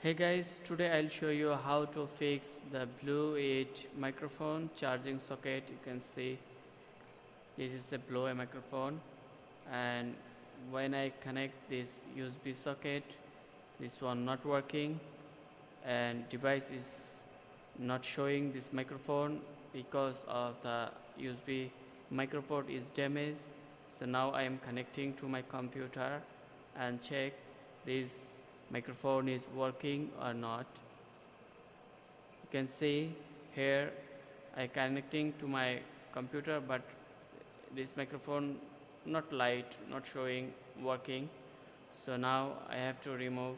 Hey guys, today I'll show you how to fix the Blue 8 microphone charging socket. You can see this is a Blue 8 microphone, and when I connect this USB socket, this one not working and device is not showing this microphone because of the USB microphone is damaged. So now I am connecting to my computer and check this microphone is working or not. You can see here I connecting to my computer, but this microphone not light, not showing working. So now I have to remove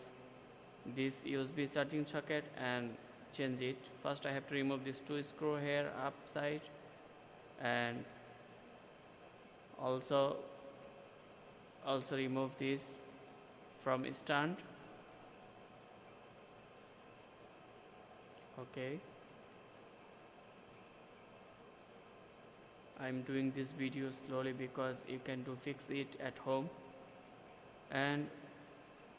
this USB charging socket and change it. First I have to remove this two screw here upside, and also remove this from stand. Okay, I'm doing this video slowly because you can fix it at home, and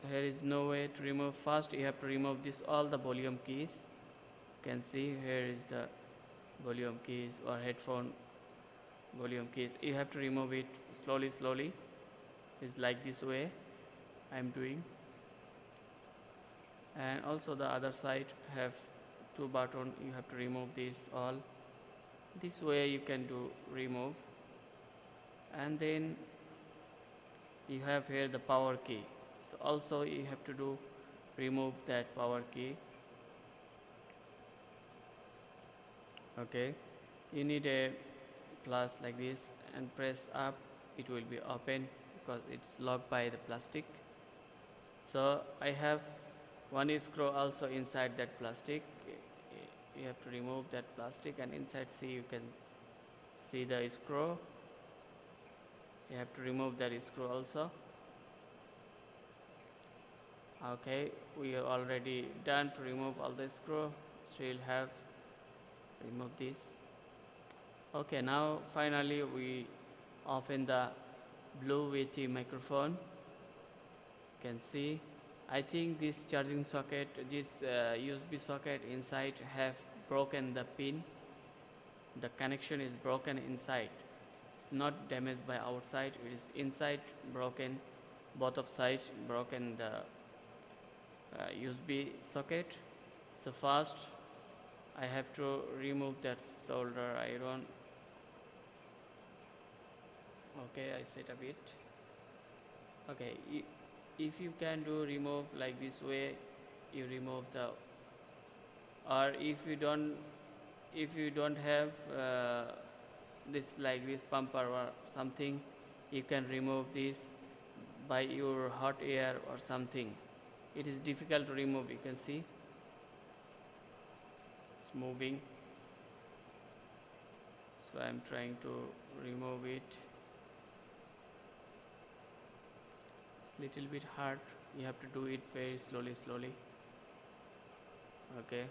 here is no way to remove. First you have to remove this all the volume keys. You can see here is the volume keys or headphone volume keys. You have to remove it slowly. It's like this way I'm doing. And also the other side have two button. You have to remove this all. This way you can remove. And then you have here the power key. So also you have to remove that power key. Okay, you need a plus like this and press up, it will be open because it's locked by the plastic. So I have one screw also inside that plastic. You have to remove that plastic, and inside you can see the screw. You have to remove that screw also. Okay, we are already done to remove all the screw. Still have remove this. Okay, now finally we open the Blue Yeti microphone. You can see I think this charging socket, this USB socket inside have broken the pin. The connection is broken inside. It's not damaged by outside, it is inside broken. Both of sides broken the USB socket. So first I have to remove that solder iron. Okay, I set a bit. Okay, if you can remove like this way, you remove the, or if you don't have this like this pumper or something, you can remove this by your hot air or something. It is difficult to remove. You can see it's moving, so I am trying to remove it. It's little bit hard, you have to do it very slowly. Okay,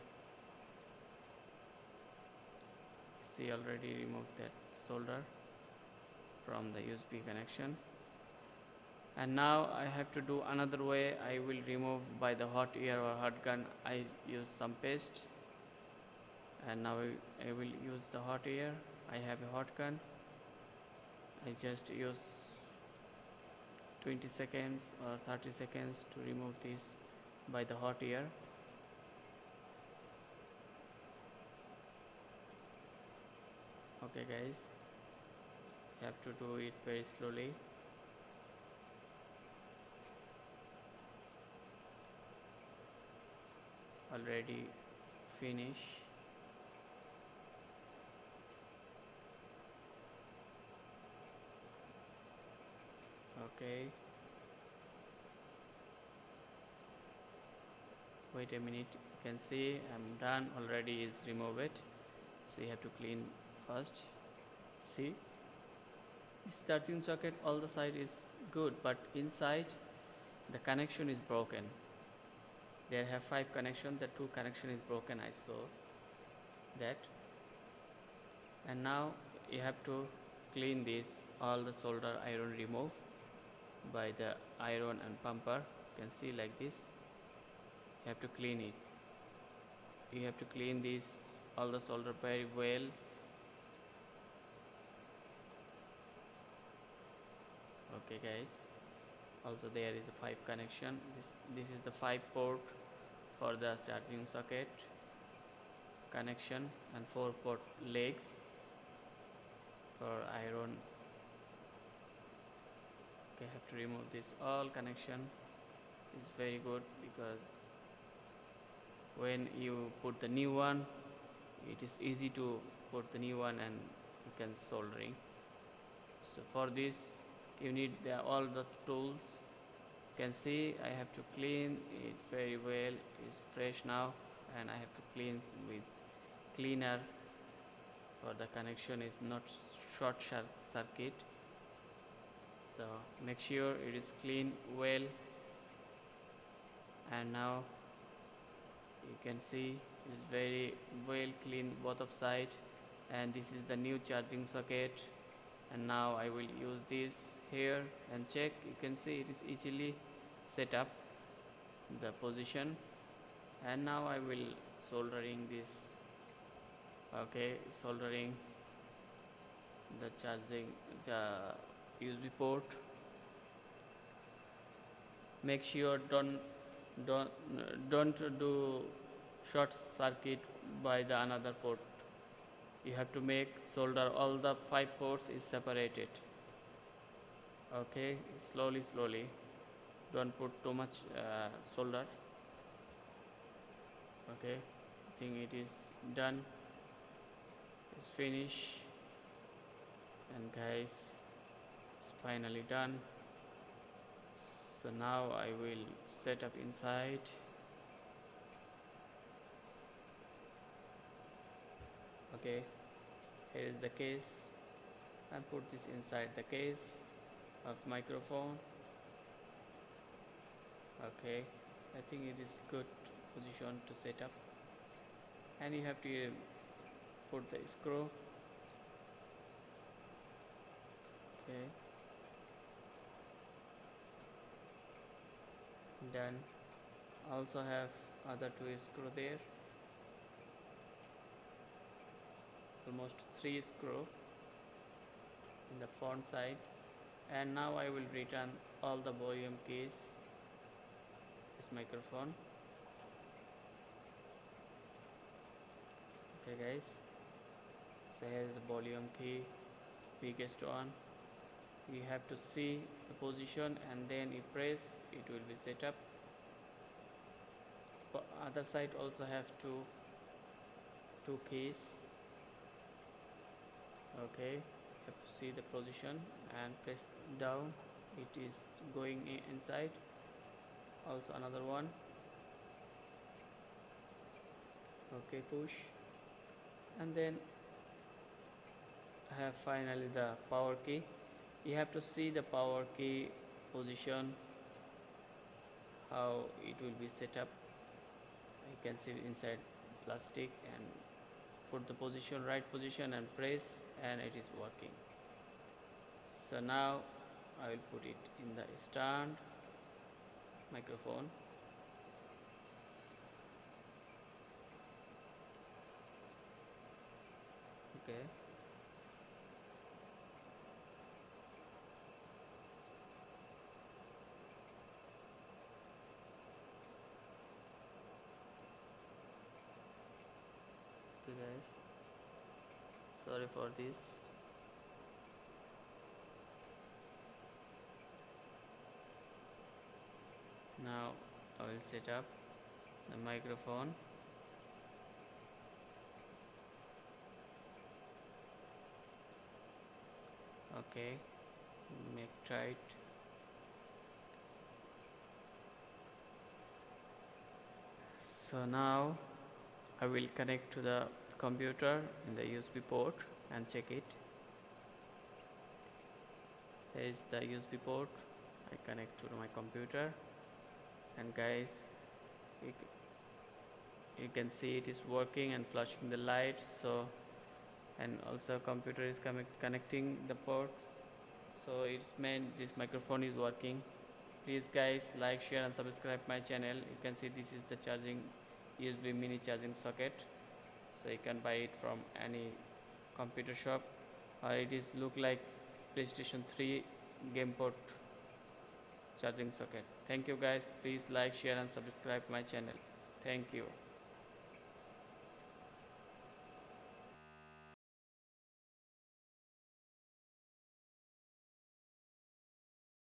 see, already removed that solder from the USB connection. And now I have to do another way. I will remove by the hot air or hot gun. I use some paste, and now I will use the hot air. I have a hot gun. I just use 20 seconds or 30 seconds to remove this by the hot air. Okay guys, you have to do it very slowly. Already finish. Okay, wait a minute. You can see I'm done already. Is remove it. So you have to clean first. See, this charging socket, all the side is good, but inside the connection is broken. There have 5 connections, the 2 connection is broken, I saw that. And now you have to clean this, all the solder iron remove by the iron and pumper. You can see like this. You have to clean it. You have to clean this all the solder very well. Okay guys, also there is a 5 connection. This is the 5 port for the charging socket connection and 4 port legs for iron. Okay, have to remove this all connection. Is very good because when you put the new one, it is easy to put the new one and you can soldering. So for this you need all the tools. You can see I have to clean it very well. It's fresh now and I have to clean with cleaner for the connection is not short circuit. So make sure it is clean well, and now you can see it is very well clean both of side, and this is the new charging socket. And now I will use this here and check. You can see it is easily set up the position, and now I will soldering this. Okay, soldering the charging USB port. Make sure don't do short circuit by the another port. You have to make solder all the 5 ports is separated. Okay, slowly, don't put too much solder. Okay, I think it is done, it's finished, and guys, it's finally done. So now I will set up inside. Okay, here is the case, and put this inside the case of microphone. Okay, I think it is good position to set up, and you have to put the screw. Okay, done. Also have other 2 screw there, almost 3 screw in the front side. And now I will return all the volume keys this microphone. Okay guys, so here is the volume key, biggest one. You have to see the position and then you press, it will be set up. Other side also have two keys. Okay, have to see the position and press down, it is going inside. Also another one. Okay, push, and then I have finally the power key. You have to see the power key position, how it will be set up. You can see inside plastic, and put the position, right position, and press, and it is working. So now I will put it in the stand microphone. Okay, okay guys, sorry for this. Now I will set up the microphone. Okay, make tight. So now I will connect to the computer in the USB port and check it. Here is the USB port. I connect to my computer, and guys, you can see it is working and flashing the light. So, and also computer is connecting the port, so it's meant this microphone is working. Please guys, like, share and subscribe my channel. You can see this is the charging USB mini charging socket, so you can buy it from any computer shop, or it is look like PlayStation 3 game port charging socket. Thank you guys, please like, share and subscribe my channel. Thank you.